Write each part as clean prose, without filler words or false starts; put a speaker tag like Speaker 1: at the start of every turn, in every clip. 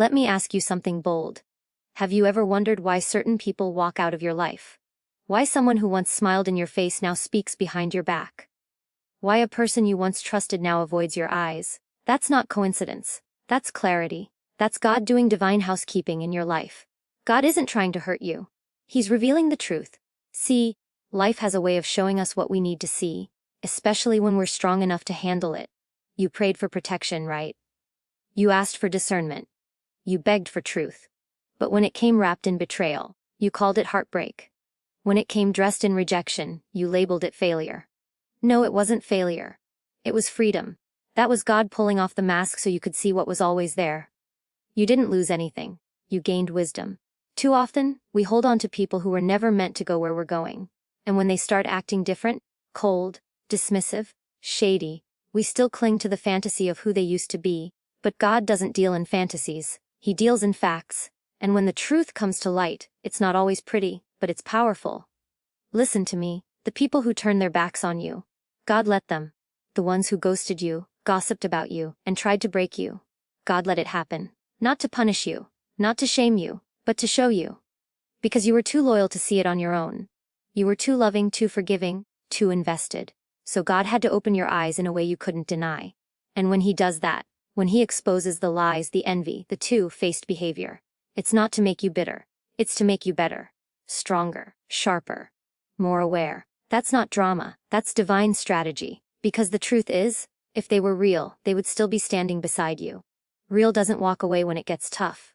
Speaker 1: Let me ask you something bold. Have you ever wondered why certain people walk out of your life? Why someone who once smiled in your face now speaks behind your back? Why a person you once trusted now avoids your eyes? That's not coincidence. That's clarity. That's God doing divine housekeeping in your life. God isn't trying to hurt you. He's revealing the truth. See, life has a way of showing us what we need to see, especially when we're strong enough to handle it. You prayed for protection, right? You asked for discernment. You begged for truth. But when it came wrapped in betrayal, you called it heartbreak. When it came dressed in rejection, you labeled it failure. No, it wasn't failure. It was freedom. That was God pulling off the mask so you could see what was always there. You didn't lose anything. You gained wisdom. Too often, we hold on to people who were never meant to go where we're going. And when they start acting different, cold, dismissive, shady, we still cling to the fantasy of who they used to be. But God doesn't deal in fantasies. He deals in facts. And when the truth comes to light, it's not always pretty, but it's powerful. Listen to me, the people who turn their backs on you. God let them. The ones who ghosted you, gossiped about you, and tried to break you. God let it happen. Not to punish you, not to shame you, but to show you. Because you were too loyal to see it on your own. You were too loving, too forgiving, too invested. So God had to open your eyes in a way you couldn't deny. And when He does that, when He exposes the lies, the envy, the two-faced behavior, it's not to make you bitter. It's to make you better, stronger, sharper, more aware. That's not drama, that's divine strategy. Because the truth is, if they were real, they would still be standing beside you. Real doesn't walk away when it gets tough.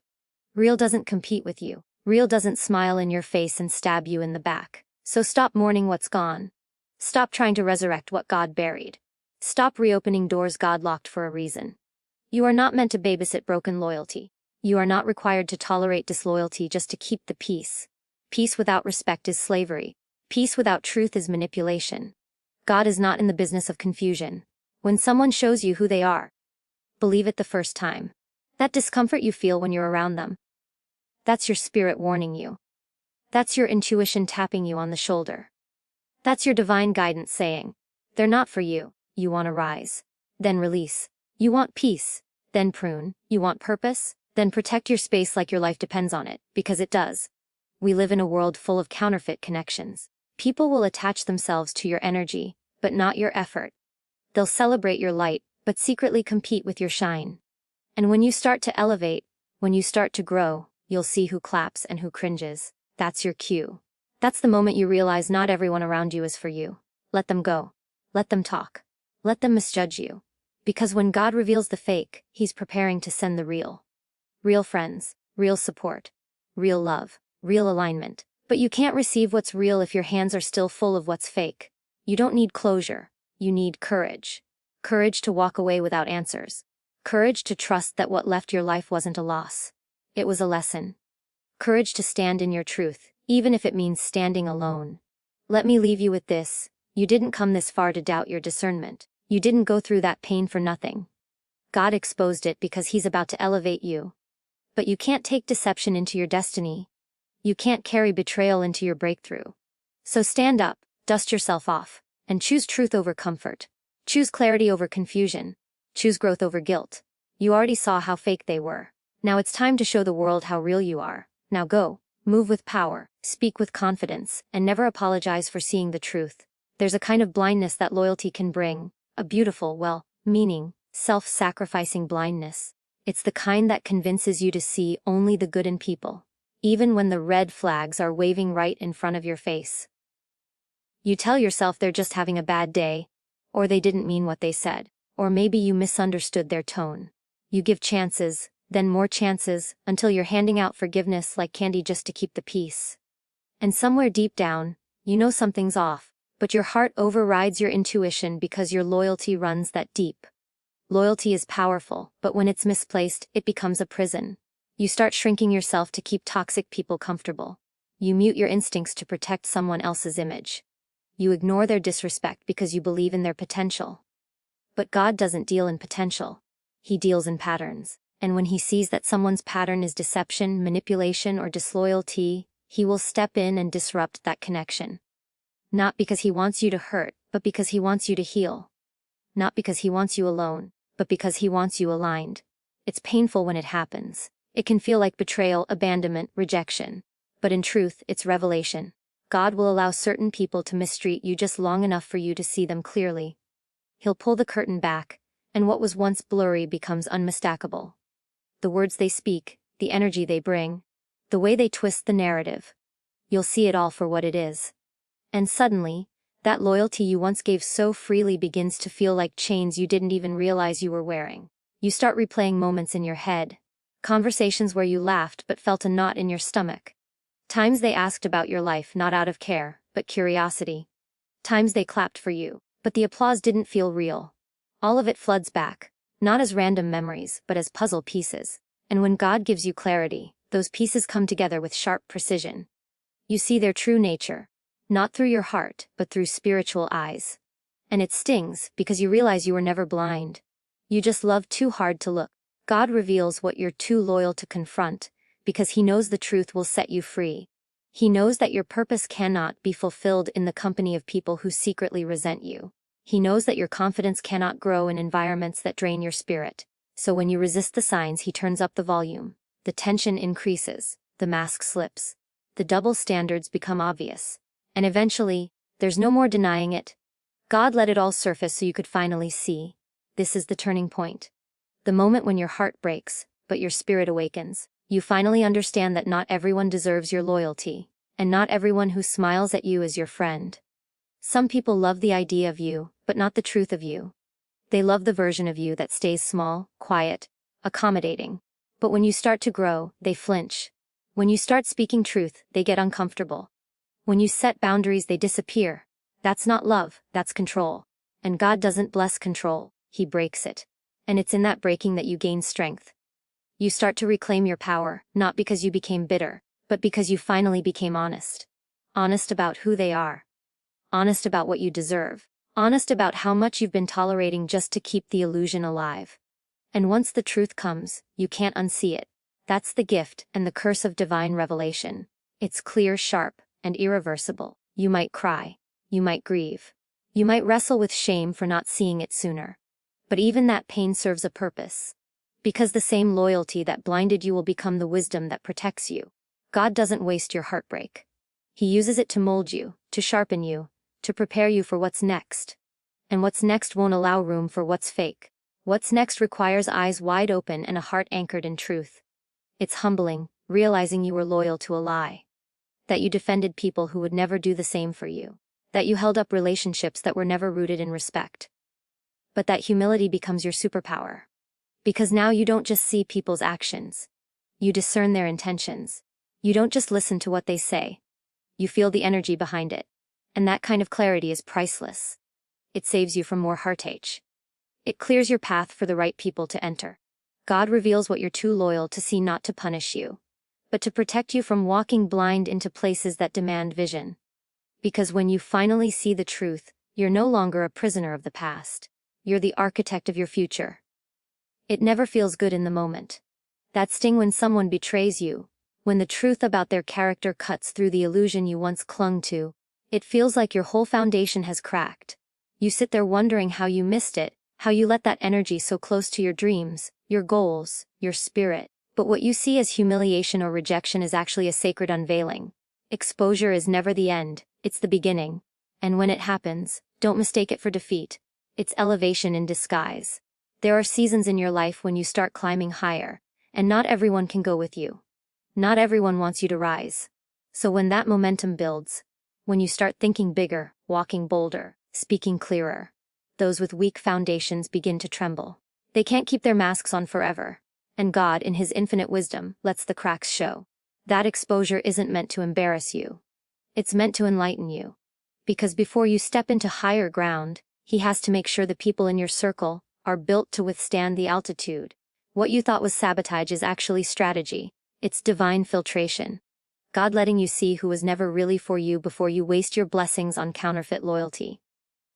Speaker 1: Real doesn't compete with you. Real doesn't smile in your face and stab you in the back. So stop mourning what's gone. Stop trying to resurrect what God buried. Stop reopening doors God locked for a reason. You are not meant to babysit broken loyalty. You are not required to tolerate disloyalty just to keep the peace. Peace without respect is slavery. Peace without truth is manipulation. God is not in the business of confusion. When someone shows you who they are, believe it the first time. That discomfort you feel when you're around them, that's your spirit warning you. That's your intuition tapping you on the shoulder. That's your divine guidance saying, they're not for you. You want to rise, then release. You want peace, then prune. You want purpose, then protect your space like your life depends on it, because it does. We live in a world full of counterfeit connections. People will attach themselves to your energy, but not your effort. They'll celebrate your light, but secretly compete with your shine. And when you start to elevate, when you start to grow, you'll see who claps and who cringes. That's your cue. That's the moment you realize not everyone around you is for you. Let them go. Let them talk. Let them misjudge you. Because when God reveals the fake, He's preparing to send the real. Real friends, real support, real love, real alignment. But you can't receive what's real if your hands are still full of what's fake. You don't need closure. You need courage. Courage to walk away without answers. Courage to trust that what left your life wasn't a loss. It was a lesson. Courage to stand in your truth, even if it means standing alone. Let me leave you with this. You didn't come this far to doubt your discernment. You didn't go through that pain for nothing. God exposed it because He's about to elevate you. But you can't take deception into your destiny. You can't carry betrayal into your breakthrough. So stand up, dust yourself off, and choose truth over comfort. Choose clarity over confusion. Choose growth over guilt. You already saw how fake they were. Now it's time to show the world how real you are. Now go, move with power, speak with confidence, and never apologize for seeing the truth. There's a kind of blindness that loyalty can bring, a beautiful, well-meaning, self-sacrificing blindness. It's the kind that convinces you to see only the good in people, even when the red flags are waving right in front of your face. You tell yourself they're just having a bad day, or they didn't mean what they said, or maybe you misunderstood their tone. You give chances, then more chances, until you're handing out forgiveness like candy just to keep the peace. And somewhere deep down, you know something's off, but your heart overrides your intuition because your loyalty runs that deep. Loyalty is powerful, but when it's misplaced, it becomes a prison. You start shrinking yourself to keep toxic people comfortable. You mute your instincts to protect someone else's image. You ignore their disrespect because you believe in their potential. But God doesn't deal in potential. He deals in patterns. And when He sees that someone's pattern is deception, manipulation, or disloyalty, He will step in and disrupt that connection. Not because He wants you to hurt, but because He wants you to heal. Not because He wants you alone, but because He wants you aligned. It's painful when it happens. It can feel like betrayal, abandonment, rejection. But in truth, it's revelation. God will allow certain people to mistreat you just long enough for you to see them clearly. He'll pull the curtain back, and what was once blurry becomes unmistakable. The words they speak, the energy they bring, the way they twist the narrative. You'll see it all for what it is. And suddenly, that loyalty you once gave so freely begins to feel like chains you didn't even realize you were wearing. You start replaying moments in your head, conversations where you laughed but felt a knot in your stomach. Times they asked about your life not out of care, but curiosity. Times they clapped for you, but the applause didn't feel real. All of it floods back, not as random memories, but as puzzle pieces. And when God gives you clarity, those pieces come together with sharp precision. You see their true nature, not through your heart, but through spiritual eyes. And it stings, because you realize you were never blind. You just loved too hard to look. God reveals what you're too loyal to confront, because He knows the truth will set you free. He knows that your purpose cannot be fulfilled in the company of people who secretly resent you. He knows that your confidence cannot grow in environments that drain your spirit. So when you resist the signs, He turns up the volume. The tension increases, the mask slips, the double standards become obvious. And eventually, there's no more denying it. God let it all surface so you could finally see. This is the turning point. The moment when your heart breaks, but your spirit awakens. You finally understand that not everyone deserves your loyalty, and not everyone who smiles at you is your friend. Some people love the idea of you, but not the truth of you. They love the version of you that stays small, quiet, accommodating. But when you start to grow, they flinch. When you start speaking truth, they get uncomfortable. When you set boundaries, they disappear. That's not love, that's control. And God doesn't bless control, He breaks it. And it's in that breaking that you gain strength. You start to reclaim your power, not because you became bitter, but because you finally became honest. Honest about who they are. Honest about what you deserve. Honest about how much you've been tolerating just to keep the illusion alive. And once the truth comes, you can't unsee it. That's the gift and the curse of divine revelation. It's clear, sharp, and irreversible. You might cry. You might grieve. You might wrestle with shame for not seeing it sooner. But even that pain serves a purpose. Because the same loyalty that blinded you will become the wisdom that protects you. God doesn't waste your heartbreak. He uses it to mold you, to sharpen you, to prepare you for what's next. And what's next won't allow room for what's fake. What's next requires eyes wide open and a heart anchored in truth. It's humbling, realizing you were loyal to a lie. That you defended people who would never do the same for you. That you held up relationships that were never rooted in respect. But that humility becomes your superpower. Because now you don't just see people's actions. You discern their intentions. You don't just listen to what they say. You feel the energy behind it. And that kind of clarity is priceless. It saves you from more heartache. It clears your path for the right people to enter. God reveals what you're too loyal to see, not to punish you, but to protect you from walking blind into places that demand vision. Because when you finally see the truth, you're no longer a prisoner of the past. You're the architect of your future. It never feels good in the moment. That sting when someone betrays you, when the truth about their character cuts through the illusion you once clung to, it feels like your whole foundation has cracked. You sit there wondering how you missed it, how you let that energy so close to your dreams, your goals, your spirit. But what you see as humiliation or rejection is actually a sacred unveiling. Exposure is never the end, it's the beginning. And when it happens, don't mistake it for defeat. It's elevation in disguise. There are seasons in your life when you start climbing higher, and not everyone can go with you. Not everyone wants you to rise. So when that momentum builds, when you start thinking bigger, walking bolder, speaking clearer, those with weak foundations begin to tremble. They can't keep their masks on forever. And God, in His infinite wisdom, lets the cracks show. That exposure isn't meant to embarrass you. It's meant to enlighten you. Because before you step into higher ground, He has to make sure the people in your circle are built to withstand the altitude. What you thought was sabotage is actually strategy. It's divine filtration. God letting you see who was never really for you before you waste your blessings on counterfeit loyalty.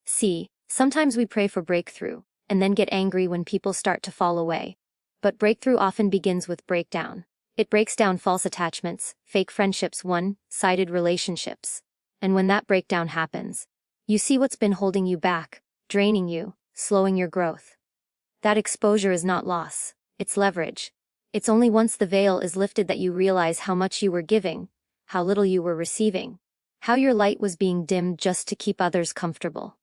Speaker 1: See, sometimes we pray for breakthrough, and then get angry when people start to fall away. But breakthrough often begins with breakdown. It breaks down false attachments, fake friendships, one-sided relationships. And when that breakdown happens, you see what's been holding you back, draining you, slowing your growth. That exposure is not loss, it's leverage. It's only once the veil is lifted that you realize how much you were giving, how little you were receiving, how your light was being dimmed just to keep others comfortable.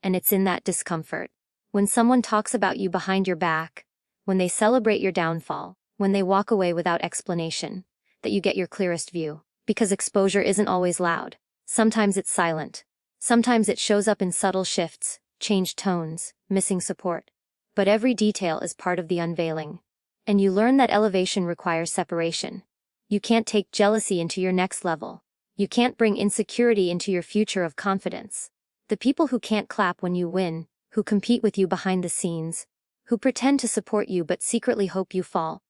Speaker 1: And it's in that discomfort, when someone talks about you behind your back, when they celebrate your downfall, when they walk away without explanation, that you get your clearest view. Because exposure isn't always loud. Sometimes it's silent. Sometimes it shows up in subtle shifts, changed tones, missing support. But every detail is part of the unveiling. And you learn that elevation requires separation. You can't take jealousy into your next level. You can't bring insecurity into your future of confidence. The people who can't clap when you win, who compete with you behind the scenes, who pretend to support you but secretly hope you fall.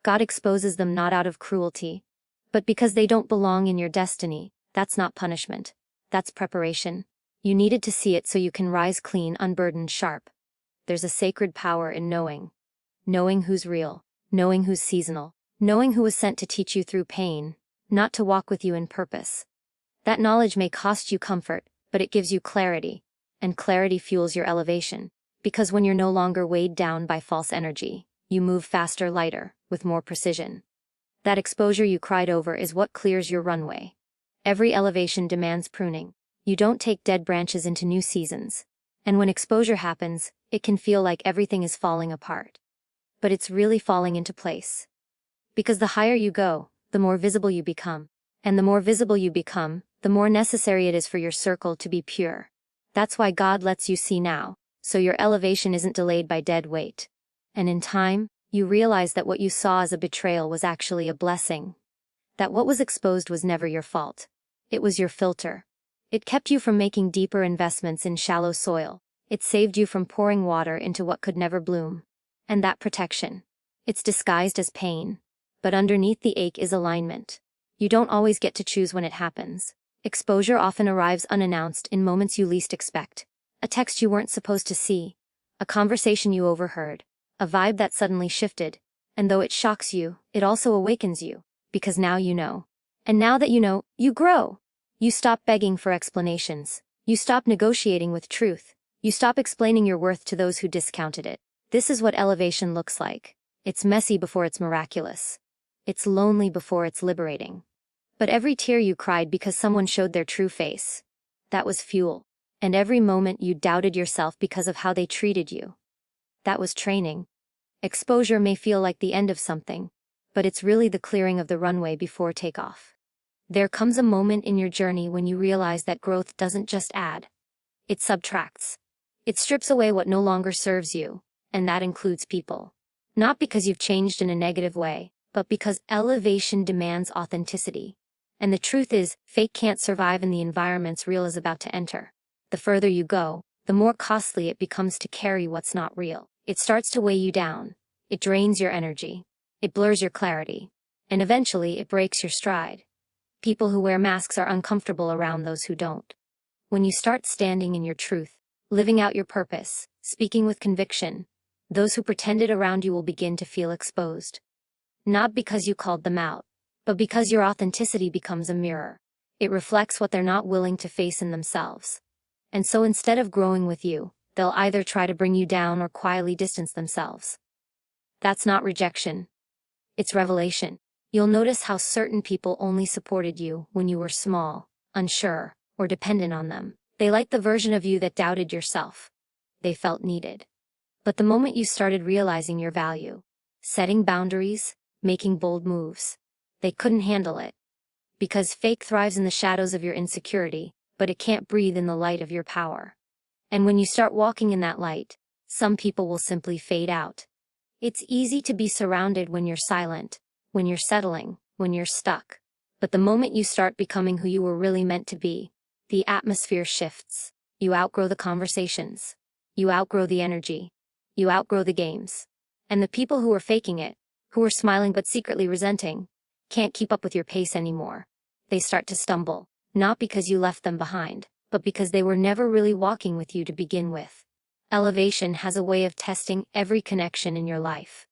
Speaker 1: God exposes them not out of cruelty, but because they don't belong in your destiny. That's not punishment. That's preparation. You needed to see it so you can rise clean, unburdened, sharp. There's a sacred power in knowing. Knowing who's real, knowing who's seasonal, knowing who was sent to teach you through pain, not to walk with you in purpose. That knowledge may cost you comfort, but it gives you clarity, and clarity fuels your elevation. Because when you're no longer weighed down by false energy, you move faster, lighter, with more precision. That exposure you cried over is what clears your runway. Every elevation demands pruning. You don't take dead branches into new seasons. And when exposure happens, it can feel like everything is falling apart. But it's really falling into place. Because the higher you go, the more visible you become. And the more visible you become, the more necessary it is for your circle to be pure. That's why God lets you see now, so your elevation isn't delayed by dead weight. And in time, you realize that what you saw as a betrayal was actually a blessing. That what was exposed was never your fault. It was your filter. It kept you from making deeper investments in shallow soil. It saved you from pouring water into what could never bloom. And that protection, it's disguised as pain. But underneath the ache is alignment. You don't always get to choose when it happens. Exposure often arrives unannounced in moments you least expect. A text you weren't supposed to see. A conversation you overheard. A vibe that suddenly shifted. And though it shocks you, it also awakens you. Because now you know. And now that you know, you grow. You stop begging for explanations. You stop negotiating with truth. You stop explaining your worth to those who discounted it. This is what elevation looks like. It's messy before it's miraculous. It's lonely before it's liberating. But every tear you cried because someone showed their true face, that was fuel. And every moment you doubted yourself because of how they treated you, that was training. Exposure may feel like the end of something, but it's really the clearing of the runway before takeoff. There comes a moment in your journey when you realize that growth doesn't just add, it subtracts. It strips away what no longer serves you, and that includes people. Not because you've changed in a negative way, but because elevation demands authenticity. And the truth is, fake can't survive in the environments real is about to enter. The further you go, the more costly it becomes to carry what's not real. It starts to weigh you down. It drains your energy. It blurs your clarity. And eventually it breaks your stride. People who wear masks are uncomfortable around those who don't. When you start standing in your truth, living out your purpose, speaking with conviction, those who pretended around you will begin to feel exposed. Not because you called them out, but because your authenticity becomes a mirror. It reflects what they're not willing to face in themselves. And so instead of growing with you, they'll either try to bring you down or quietly distance themselves. That's not rejection. It's revelation. You'll notice how certain people only supported you when you were small, unsure, or dependent on them. They liked the version of you that doubted yourself. They felt needed. But the moment you started realizing your value, setting boundaries, making bold moves, they couldn't handle it. Because fake thrives in the shadows of your insecurity, but it can't breathe in the light of your power. And when you start walking in that light, some people will simply fade out. It's easy to be surrounded when you're silent, when you're settling, when you're stuck. But the moment you start becoming who you were really meant to be, the atmosphere shifts. You outgrow the conversations. You outgrow the energy. You outgrow the games. And the people who are faking it, who are smiling but secretly resenting, can't keep up with your pace anymore. They start to stumble, not because you left them behind, but because they were never really walking with you to begin with. Elevation has a way of testing every connection in your life.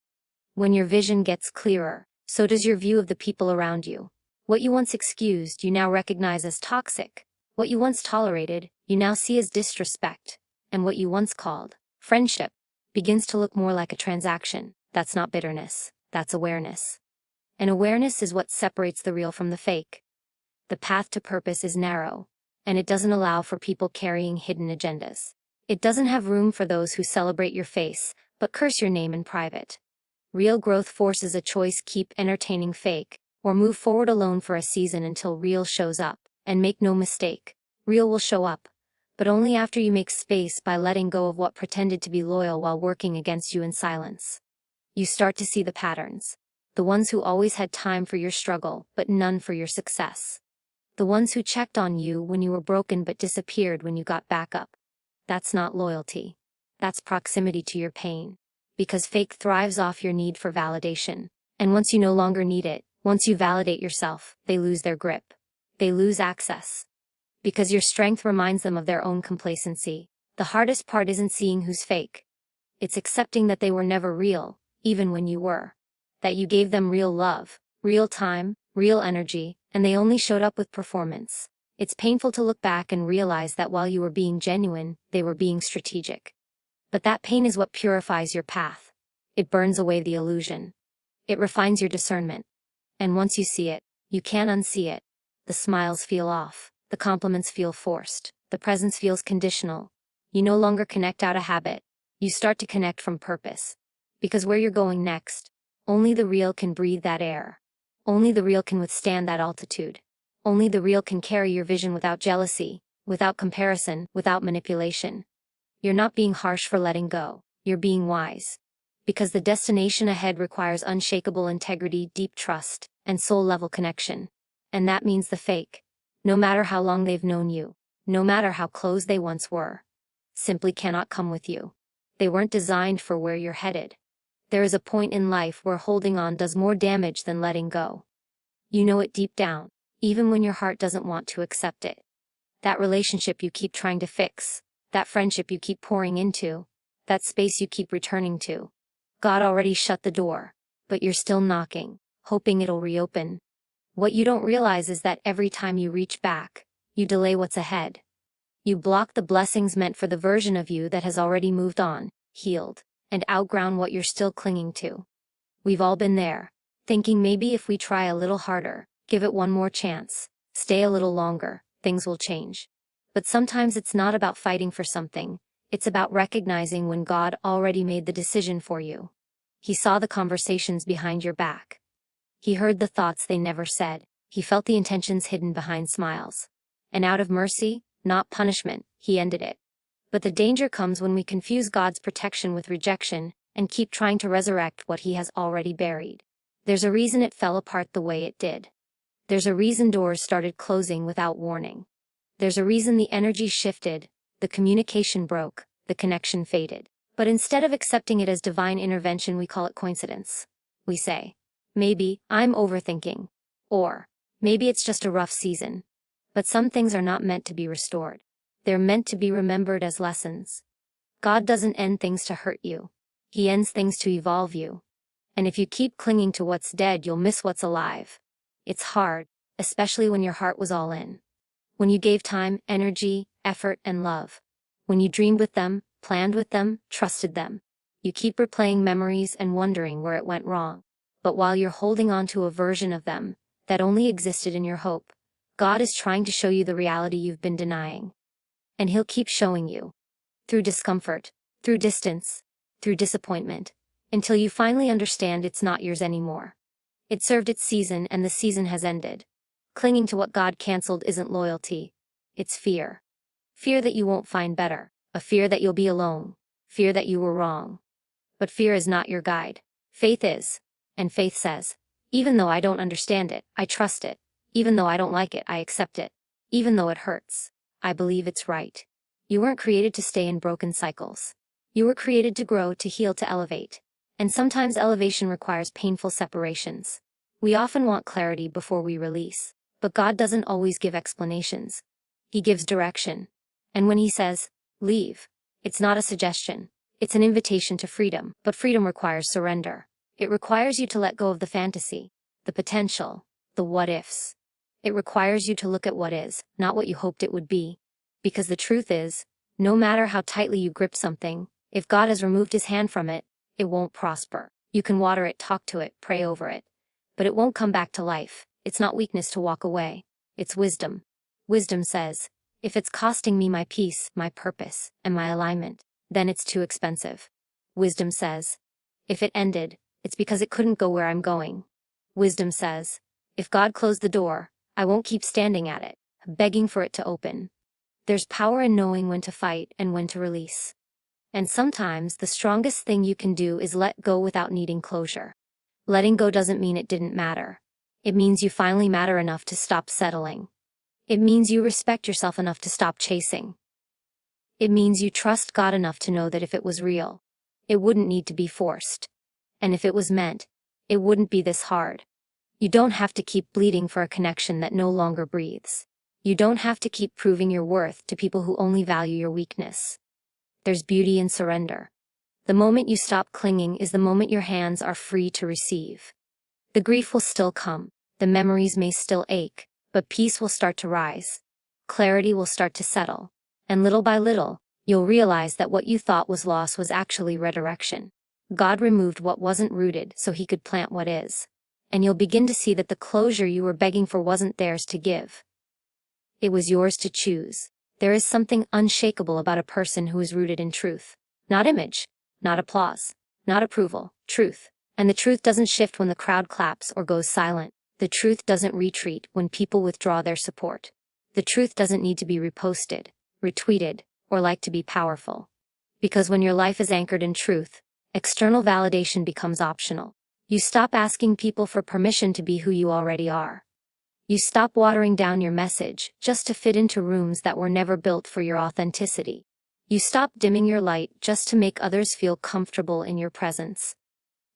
Speaker 1: When your vision gets clearer, so does your view of the people around you. What you once excused, you now recognize as toxic. What you once tolerated, you now see as disrespect. And what you once called friendship begins to look more like a transaction. That's not bitterness. That's awareness. And awareness is what separates the real from the fake. The path to purpose is narrow, and it doesn't allow for people carrying hidden agendas. It doesn't have room for those who celebrate your face, but curse your name in private. Real growth forces a choice: keep entertaining fake, or move forward alone for a season until real shows up. And make no mistake, real will show up, but only after you make space by letting go of what pretended to be loyal while working against you in silence. You start to see the patterns. The ones who always had time for your struggle, but none for your success. The ones who checked on you when you were broken but disappeared when you got back up. That's not loyalty. That's proximity to your pain. Because fake thrives off your need for validation. And once you no longer need it, once you validate yourself, they lose their grip. They lose access. Because your strength reminds them of their own complacency. The hardest part isn't seeing who's fake. It's accepting that they were never real, even when you were. That you gave them real love, real time, real energy, and they only showed up with performance. It's painful to look back and realize that while you were being genuine, they were being strategic. But that pain is what purifies your path. It burns away the illusion. It refines your discernment. And once you see it, you can't unsee it. The smiles feel off. The compliments feel forced. The presence feels conditional. You no longer connect out of habit. You start to connect from purpose. Because where you're going next, only the real can breathe that air. Only the real can withstand that altitude. Only the real can carry your vision without jealousy, without comparison, without manipulation. You're not being harsh for letting go. You're being wise. Because the destination ahead requires unshakable integrity, deep trust, and soul-level connection. And that means the fake, no matter how long they've known you, no matter how close they once were, simply cannot come with you. They weren't designed for where you're headed. There is a point in life where holding on does more damage than letting go. You know it deep down, even when your heart doesn't want to accept it. That relationship you keep trying to fix, that friendship you keep pouring into, that space you keep returning to. God already shut the door, but you're still knocking, hoping it'll reopen. What you don't realize is that every time you reach back, you delay what's ahead. You block the blessings meant for the version of you that has already moved on, healed, and outgrown what you're still clinging to. We've all been there, thinking maybe if we try a little harder, give it one more chance, stay a little longer, things will change. But sometimes it's not about fighting for something, it's about recognizing when God already made the decision for you. He saw the conversations behind your back. He heard the thoughts they never said. He felt the intentions hidden behind smiles. And out of mercy, not punishment, he ended it. But the danger comes when we confuse God's protection with rejection, and keep trying to resurrect what he has already buried. There's a reason it fell apart the way it did. There's a reason doors started closing without warning. There's a reason the energy shifted, the communication broke, the connection faded. But instead of accepting it as divine intervention, we call it coincidence. We say, maybe I'm overthinking. Or, maybe it's just a rough season. But some things are not meant to be restored. They're meant to be remembered as lessons. God doesn't end things to hurt you. He ends things to evolve you. And if you keep clinging to what's dead, you'll miss what's alive. It's hard, especially when your heart was all in. When you gave time, energy, effort, and love. When you dreamed with them, planned with them, trusted them. You keep replaying memories and wondering where it went wrong. But while you're holding on to a version of them that only existed in your hope, God is trying to show you the reality you've been denying. And he'll keep showing you. Through discomfort, through distance, through disappointment, until you finally understand it's not yours anymore. It served its season and the season has ended. Clinging to what God canceled isn't loyalty. It's fear. Fear that you won't find better. A fear that you'll be alone. Fear that you were wrong. But fear is not your guide. Faith is. And faith says, even though I don't understand it, I trust it. Even though I don't like it, I accept it. Even though it hurts, I believe it's right. You weren't created to stay in broken cycles. You were created to grow, to heal, to elevate. And sometimes elevation requires painful separations. We often want clarity before we release. But God doesn't always give explanations. He gives direction. And when he says, leave, it's not a suggestion. It's an invitation to freedom. But freedom requires surrender. It requires you to let go of the fantasy, the potential, the what-ifs. It requires you to look at what is, not what you hoped it would be. Because the truth is, no matter how tightly you grip something, if God has removed his hand from it, it won't prosper. You can water it, talk to it, pray over it. But it won't come back to life. It's not weakness to walk away. It's wisdom. Wisdom says, if it's costing me my peace, my purpose, and my alignment, then it's too expensive. Wisdom says, if it ended, it's because it couldn't go where I'm going. Wisdom says, if God closed the door, I won't keep standing at it, begging for it to open. There's power in knowing when to fight and when to release. And sometimes the strongest thing you can do is let go without needing closure. Letting go doesn't mean it didn't matter. It means you finally matter enough to stop settling. It means you respect yourself enough to stop chasing. It means you trust God enough to know that if it was real, it wouldn't need to be forced. And if it was meant, it wouldn't be this hard. You don't have to keep bleeding for a connection that no longer breathes. You don't have to keep proving your worth to people who only value your weakness. There's beauty in surrender. The moment you stop clinging is the moment your hands are free to receive. The grief will still come, the memories may still ache, but peace will start to rise. Clarity will start to settle. And little by little, you'll realize that what you thought was loss was actually redirection. God removed what wasn't rooted so he could plant what is. And you'll begin to see that the closure you were begging for wasn't theirs to give. It was yours to choose. There is something unshakable about a person who is rooted in truth. Not image, not applause, not approval, truth. And the truth doesn't shift when the crowd claps or goes silent. The truth doesn't retreat when people withdraw their support. The truth doesn't need to be reposted, retweeted, or liked to be powerful. Because when your life is anchored in truth, external validation becomes optional. You stop asking people for permission to be who you already are. You stop watering down your message just to fit into rooms that were never built for your authenticity. You stop dimming your light just to make others feel comfortable in your presence.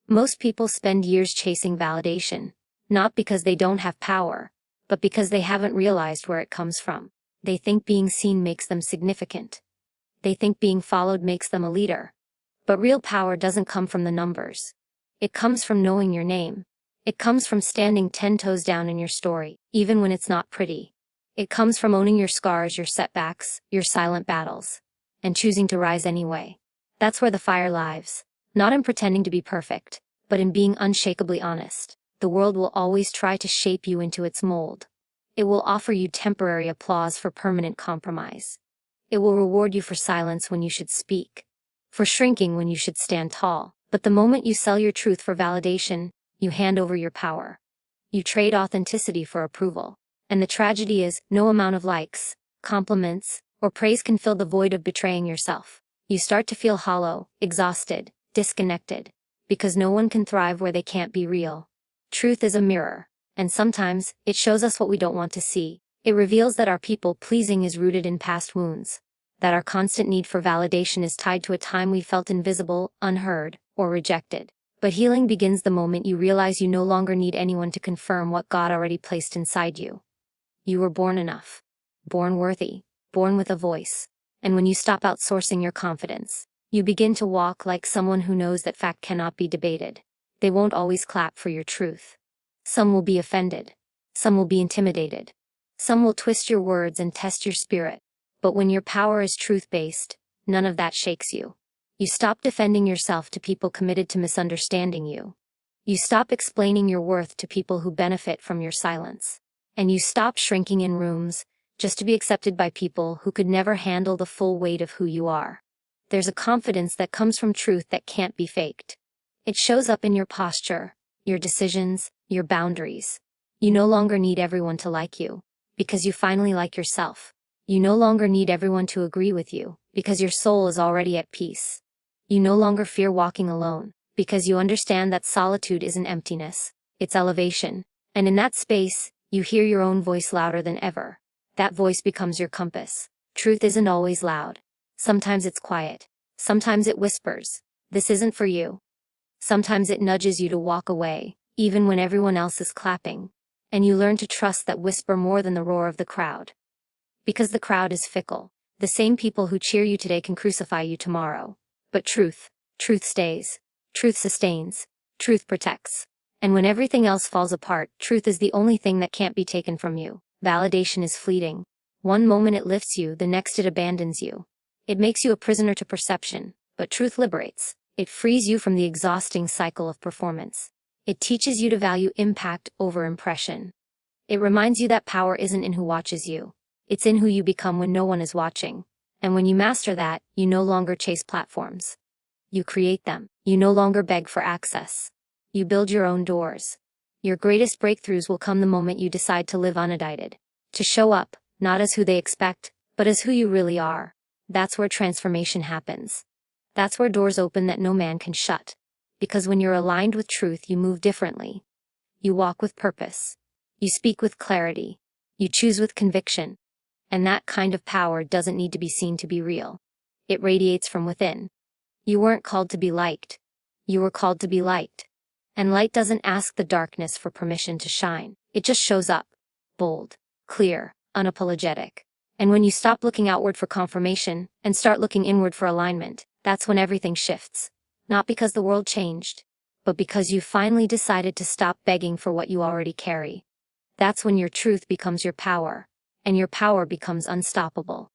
Speaker 1: Most people spend years chasing validation, not because they don't have power, but because they haven't realized where it comes from. They think being seen makes them significant. They think being followed makes them a leader. But real power doesn't come from the numbers. It comes from knowing your name. It comes from standing 10 toes down in your story, even when it's not pretty. It comes from owning your scars, your setbacks, your silent battles, and choosing to rise anyway. That's where the fire lives. Not in pretending to be perfect, but in being unshakably honest. The world will always try to shape you into its mold. It will offer you temporary applause for permanent compromise. It will reward you for silence when you should speak, for shrinking when you should stand tall. But the moment you sell your truth for validation, you hand over your power. You trade authenticity for approval. And the tragedy is, no amount of likes, compliments, or praise can fill the void of betraying yourself. You start to feel hollow, exhausted, disconnected, because no one can thrive where they can't be real. Truth is a mirror, and sometimes, it shows us what we don't want to see. It reveals that our people-pleasing is rooted in past wounds, that our constant need for validation is tied to a time we felt invisible, unheard, or rejected. But healing begins the moment you realize you no longer need anyone to confirm what God already placed inside you. You were born enough, born worthy, born with a voice. And when you stop outsourcing your confidence, you begin to walk like someone who knows that fact cannot be debated. They won't always clap for your truth. Some will be offended. Some will be intimidated. Some will twist your words and test your spirit. But when your power is truth-based, none of that shakes you. You stop defending yourself to people committed to misunderstanding you. You stop explaining your worth to people who benefit from your silence. And you stop shrinking in rooms, just to be accepted by people who could never handle the full weight of who you are. There's a confidence that comes from truth that can't be faked. It shows up in your posture, your decisions, your boundaries. You no longer need everyone to like you, because you finally like yourself. You no longer need everyone to agree with you, because your soul is already at peace. You no longer fear walking alone, because you understand that solitude isn't emptiness, it's elevation. And in that space, you hear your own voice louder than ever. That voice becomes your compass. Truth isn't always loud. Sometimes it's quiet. Sometimes it whispers, "This isn't for you." Sometimes it nudges you to walk away, even when everyone else is clapping. And you learn to trust that whisper more than the roar of the crowd. Because the crowd is fickle. The same people who cheer you today can crucify you tomorrow. But truth stays. Truth sustains. Truth protects. And when everything else falls apart, truth is the only thing that can't be taken from you. Validation is fleeting. One moment it lifts you, the next it abandons you. It makes you a prisoner to perception, but truth liberates. It frees you from the exhausting cycle of performance. It teaches you to value impact over impression. It reminds you that power isn't in who watches you. It's in who you become when no one is watching. And when you master that, you no longer chase platforms. You create them. You no longer beg for access. You build your own doors. Your greatest breakthroughs will come the moment you decide to live unedited. To show up, not as who they expect, but as who you really are. That's where transformation happens. That's where doors open that no man can shut. Because when you're aligned with truth, you move differently. You walk with purpose. You speak with clarity. You choose with conviction. And that kind of power doesn't need to be seen to be real. It radiates from within. You weren't called to be liked. You were called to be liked. And light doesn't ask the darkness for permission to shine. It just shows up. Bold, clear, unapologetic. And when you stop looking outward for confirmation and start looking inward for alignment, that's when everything shifts. Not because the world changed, but because you finally decided to stop begging for what you already carry. That's when your truth becomes your power, and your power becomes unstoppable.